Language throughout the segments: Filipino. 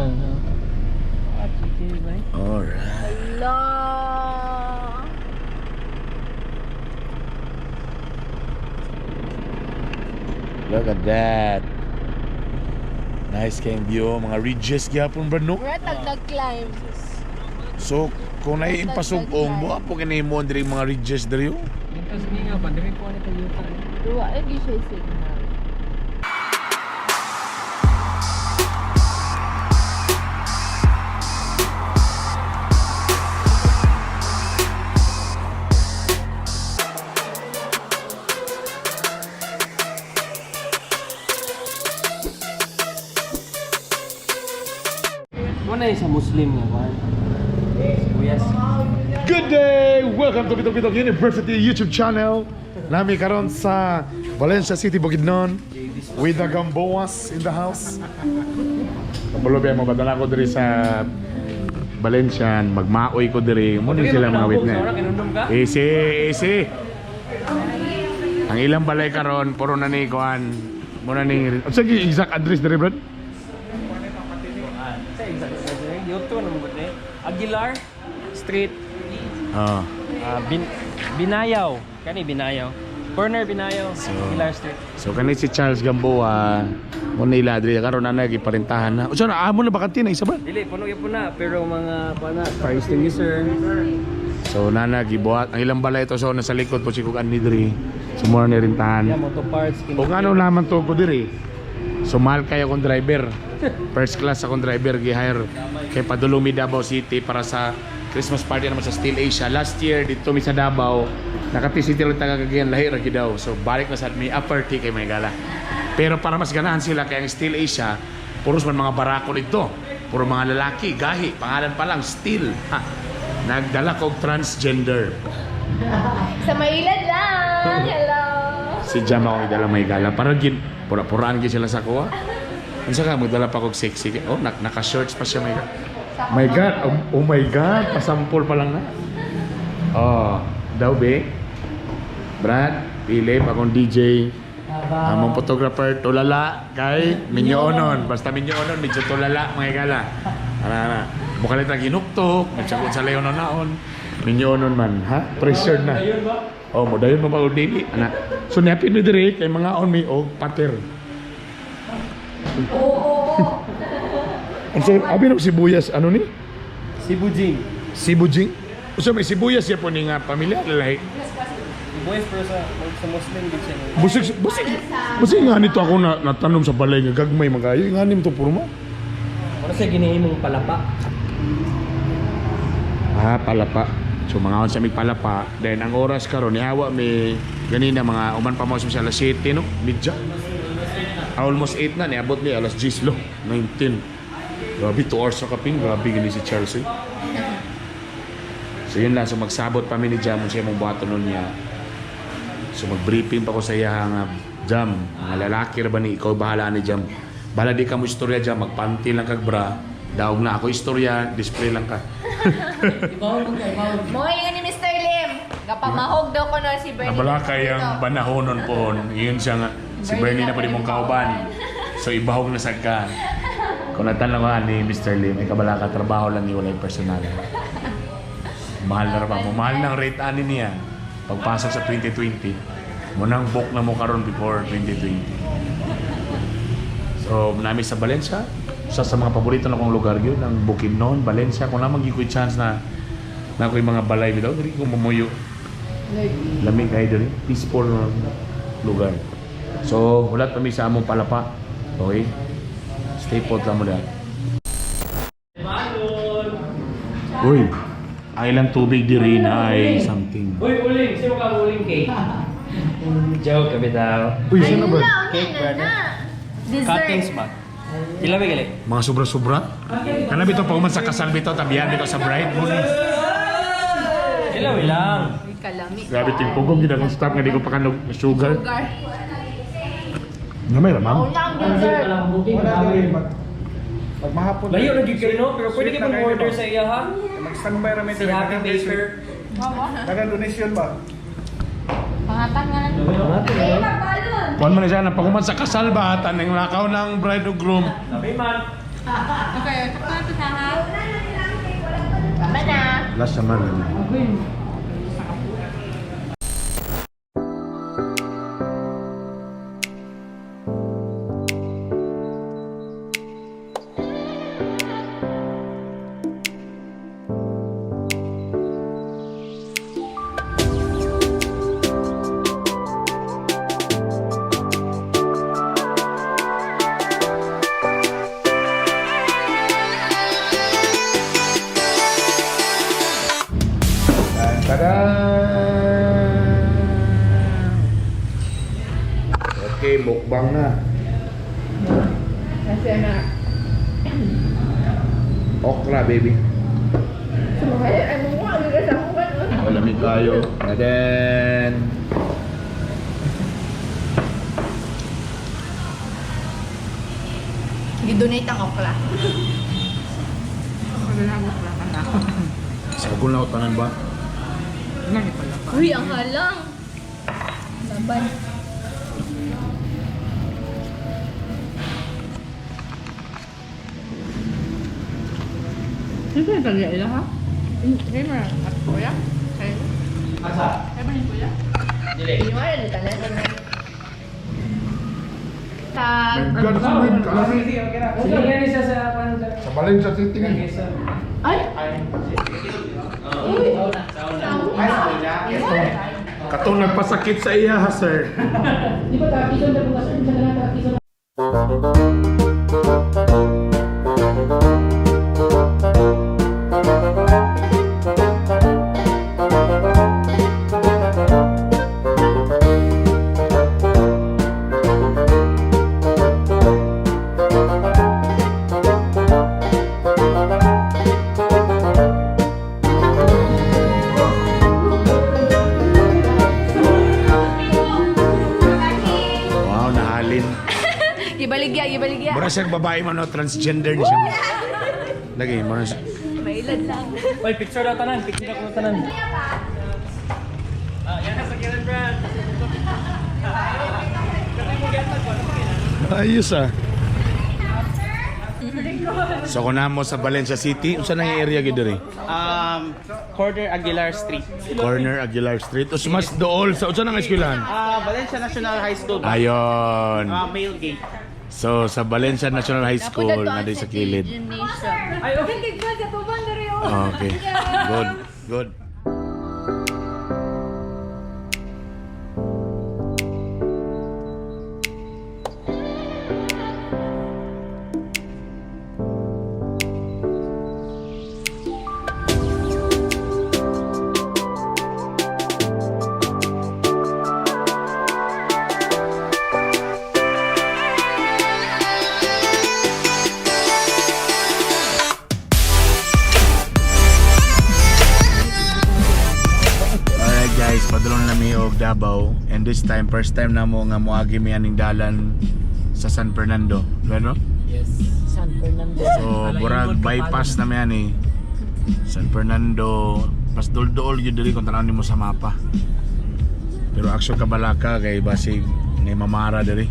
man. Alright. Allah. Look at that. Nice kayong view. Mga ridges gyapon bro no? We're nag-climb. So, kung naiimpasog ong buha po kinay mo diri mga ridges diri. Yung tasbi nga ba, dami po nito yung Ruwa, lagi siya signal. Muna yung sa Muslim nga ba? Yes. Good day! Welcome to Bitok University YouTube channel. Nami karon sa Valencia City, Bukidnon with the Gamboas in the house. Kamulubi mo badala ko diri sa Valencia, magmaoy ko diri. Mo din sila mga witness. Easy. Ang ilang balay karon puro na ni kuan. Mo na ni. Sige exact address diri, bro. YouTube naman gud Aguilar Street. Binayaw. Kani Binayaw. Corner Binayaw. Aguilar Street. So kani si Charles Gamboa mo nila diri karon na giparintahan na. Unsa na amo na bakante na isa ba? Dili puno gyud na pero mga pana price to user. So nana gibuhat ang ilang balay ito so nasa likod po si Kuan ni diri. So mo na rintahan. Yeah, motor parts. O ano naman to ko diri. So mahal kayo akong driver. First class akong driver gi-hire kay padulong mi Davao City para sa Christmas party naman sa Steel Asia. Last year dito mi sa Davao, nakati-city lang taga-Cagayan lahi ra gid daw. So balik na sa mi upper T kay may gala. Pero para mas ganahan sila kay ang Steel Asia, puros man mga barako dito. Puro mga lalaki, gahi, pangalan pa lang Steel. Ha. Nagdala kog transgender. Sa Maylad lang. Hello. Si Jam ako idala may gala para gid pura-puraan gid sila sa kuha. Unsa ka magdala pa kog sexy. Oh, naka-shorts pa siya may God. My God, oh my God, pasampol pa lang na. Oh, daw be. Brad, Philip, akong DJ. Among photographer tulala kay Minyoonon. Basta Minyoonon, medyo tulala mga gala. Ana. Bukalit ang ginuktok, nagsagot sa leon naon. Minyoonon man, ha? Pressured na. Oh, mo dayon mo pa dili, ana. So napin mi dire kay mga on mi og pater. Oo. So, abi ng sibuyas ano ni? Sibujing. Sibujing. So may sibuyas ya po ni nga pamilya lalaki. Boys pero sa Muslim gid siya. Busig nga nito ako natanom sa balay nga gagmay magayo nga nim to puro mo. Para sa ginihimong palapa. Palapa. So mga on sa mig palapa, then ang oras karon nihawa mi ganina mga uman pa mo sa alas 7 no, midja. Almost 8 na niabot ni alas 10 lo, 19. Grabe 2 hours sa kaping, grabe gini si Charles. So yun lang, so magsabot pa mi ni Jam siya mong buhaton nun niya. So mag-briefing pa ko sa iya nga Jam, mga lalaki ra ba ni ikaw bahala ni Jam. Bala di ka mo istorya Jam, magpanty lang kag bra. Daog na ako istorya, display lang ka. Mo yung ni Mr. Lim. Kapamahog daw ko na si Bernie. Nabala kayang banahonon po. Yun siya nga. Si Bernie na pa rin mong kauban. So ibahog na sa ka. Kung natanong ko ni Mr. Lim, ay kabala ka, trabaho lang ni walay personal. Mahal na pa mo. Mahal ng rate ani niya. Pagpasok sa 2020. Munang book na mo karon before 2020. So, nami sa Valencia. Isa sa mga paborito na kong lugar yun, ang Bukidnon, Valencia. Kung naman gikoy chance na ako'y mga balay bitaw, dili ko mamuyo. Lamig kayo dili. Peaceful lugar. So, hulat kami sa among palapa. Okay? Stay put lang mo dyan. Uy, ay lang tubig diri na ay something. Uy, uling! Sino ka uling cake? Joke kami daw. Uy, sino ba? Cake, brother. Dessert. Cuttings ba? Ilabi gali. Mga sobra-sobra? Kanang bito pa uman sa kasal bito, tabihan bito sa bride mo. Ilawi lang. Uy, kalami. Grabe timpugong gina kong stop nga di ko pa kanog sugar. Sugar. Nga may lamang. Una ang dessert. Magmahapon. Layo na gid kayo no, pero pwede kayo mag-order sa iya ha. Mag-standby ra may Si Happy Baker. Dagan donation ba? Pangatan nga lang. Eh, magbalon. Kuhan mo na siya, napakuman sa kasal ba? Tanang lakaw ng bride o groom. Sabi man. Okay. Last naman. Tada! Okay, mukbang na. Kasi anak. Okra, baby. Sumaya, ay mo ang ligas ako ba? Malamig kayo. And then... Gidonate ang okla. Sagol na tanan ba? Uy, ang halang. Laban. Sino yung kanya ila ha? Hindi mo at kuya? Kayo? Asa? Kayo ba yung kuya? Dili. Hindi mo rin ito na. Sa... God, sumid ka lang. Sige, okay na. Sige, ganyan siya sa panda. Sa Valencia City nga. Ay! Uy! Katong nagpasakit sa iya ha, sir. Di ba takison na bukas? Sa kanila takison. Wow, nahalin. Gibaligya. Mura siyang babae man, no? Transgender ni siya. Lagi, mura siya. Mailad lang. Oy, picture daw tanan. Picture ako tanan. Yan na sa Kiran Brand. Ayos ah. So kung na mo sa Valencia City, unsa nang area gid diri? Corner Aguilar Street. Corner Aguilar Street. Us mas dool sa unsa nang eskwelahan? Valencia National High School. Ayon. Male gate. So sa Valencia National High School na di sa kilid. Ay, okay. Hindi ko sa tuban na rin. Okay. Good. Good. Alright guys, padulong na mi og Davao, and this time first time na mo nga moagi mi aning dalan sa San Fernando, no? Yes. San Fernando. So burag bypass na mi ani San Fernando, pas dol-dol gyud diri kung tanaw nimo sa mapa. Pero actual kabalaka kay basig ni mamara diri.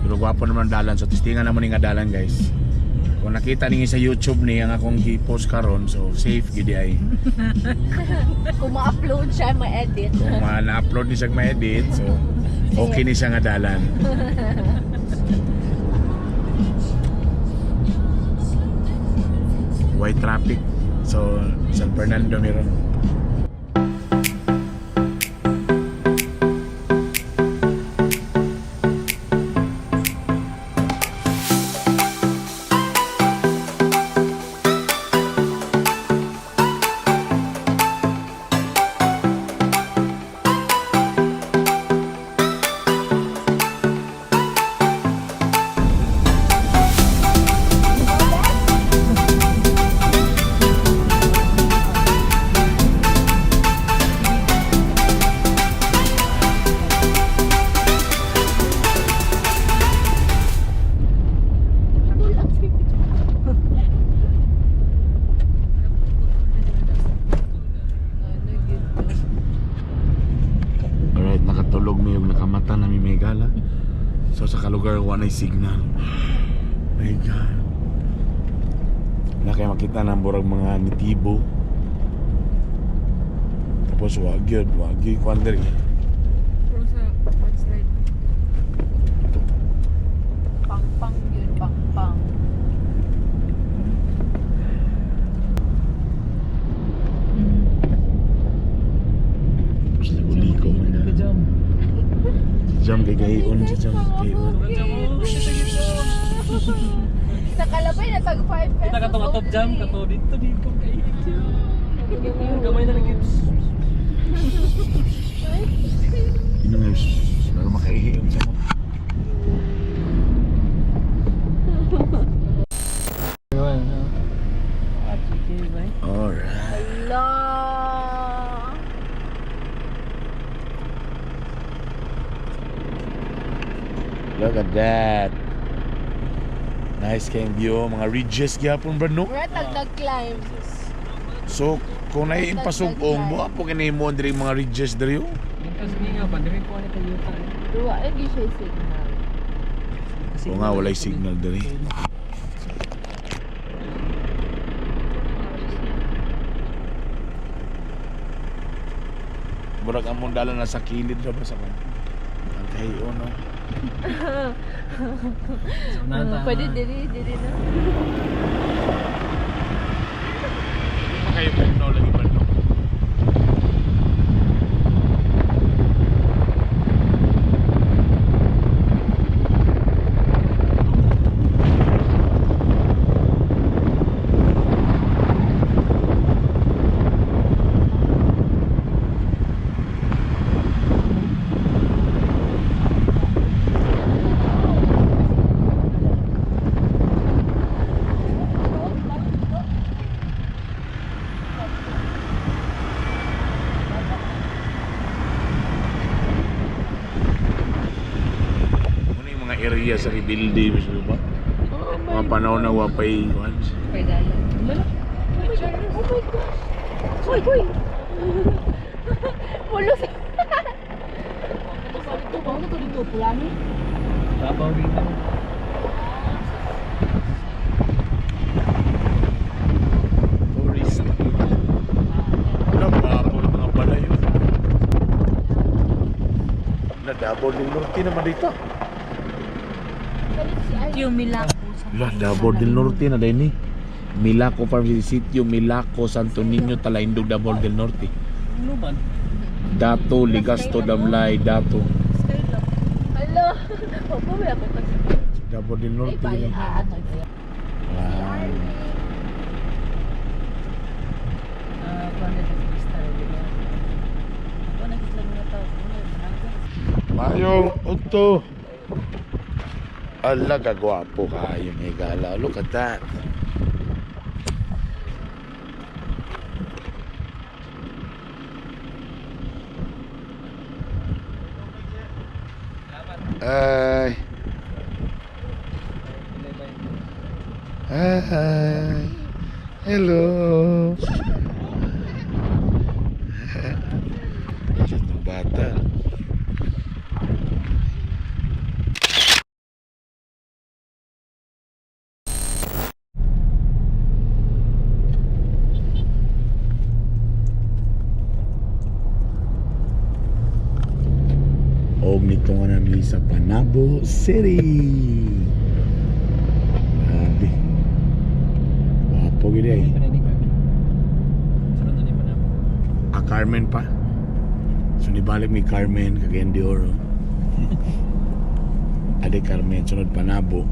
Pero gwapo naman dalan, so testingan na mo ni nga dalan guys. Kung nakita ninyo sa YouTube ni ang akong gi-post karon, so safe gid ay. Kung ma-upload siya, ma-edit. Kung na-upload ni siya ma-edit, so okay ni siya nga dalan. White traffic. So San Fernando meron. So sa kalugar wanay signal. My God. Na kaya makita na burag mga nitibo. Tapos wag yun kwan diri. Pero sa landslide. Pang-pang yun, pang-pang. Liko man na. Jam. Jam kay gayon sa jam. Gayon. Nakalabay na tag 5 pesos. Kita katong atop jam, kato dito kay. Gamay na lang gips. Ino nga para makaihiyon sa mo. Ayun. Sige, bye. Alright. Hello. Look at that. Nice kayong view, mga ridges gyapon ba no? Mura tag-climb. So, kung naiimpasog ong mo, apo kinay mo diri mga ridges diri. Kasi nga pa diri ko ani kayo ta. Duwa lagi siya signal. O nga walay signal diri. Murag among dalan na sa kilid ra ba sa kan? Ang kahiyo no. Pwede diri na. Kayo no lagi ba no? Area sa rebuildi mismo ba? Mga panahon na wapay ones. Pedala. Oh my gosh. Uy. Pulos. Ano to dito? Pulani? Davao dito. Tourist. Wala pa po mga balay. Wala Davao del Norte naman dito. Yung Milako. Wala Davao del Norte na dahil ni. Milaco Farm Sitio, Milaco, Santo Niño, Talaindog, Davao del Norte. Ano man? Dato, Ligasto, Damlay, Dato. Hello. Opo, may ako kasi. Davao del Norte. Ay, yun. bayan. Wow. Mayong Otto. Ala, kagwapo kayo may gala. Look at that. Ay. Hi. Hello. Itong bata. Og nito nga nami sa Panabo City. Grabe. Wapo gid ay. Sunod na pa na. Carmen pa. So nibalik mi Carmen kag de Oro. Ade Carmen sunod Panabo.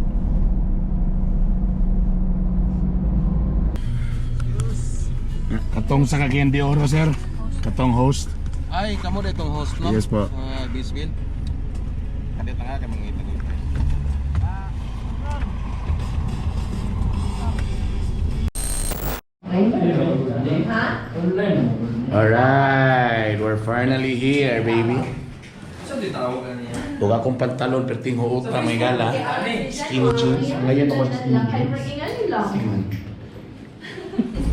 Katong sa kag de Oro sir. Katong host. Ay, kamo na itong host no? Yes po. Bisbil. Kadit na nga kay mga itag. Alright, we're finally here, baby. Huwag akong pantalon, perting huot na may gala. Skinny jeans. Ngayon ako sa skinny jeans.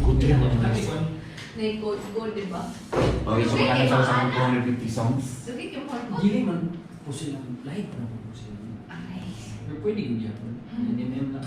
Good yun. Gold, di ba? Okay, so makakita sa akin 250 songs. Gili man po silang live na po silang. Pero pwede ko niya. Hindi na yun lang.